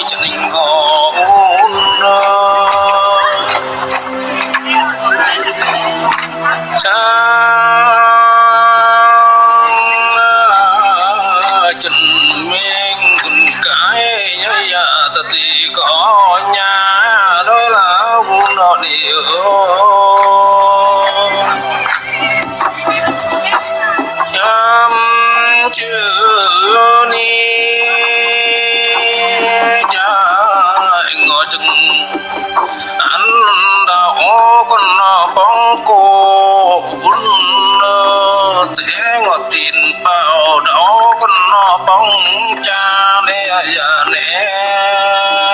chân hình họ chân miên quần cái nhớ nhà ta thì có nhà đó là vô nó điều chăm chưa ni cha ngồi chừng anh đã con bóng cô vun thế ngọt thịt bao đó con bóng cha nè giờ nè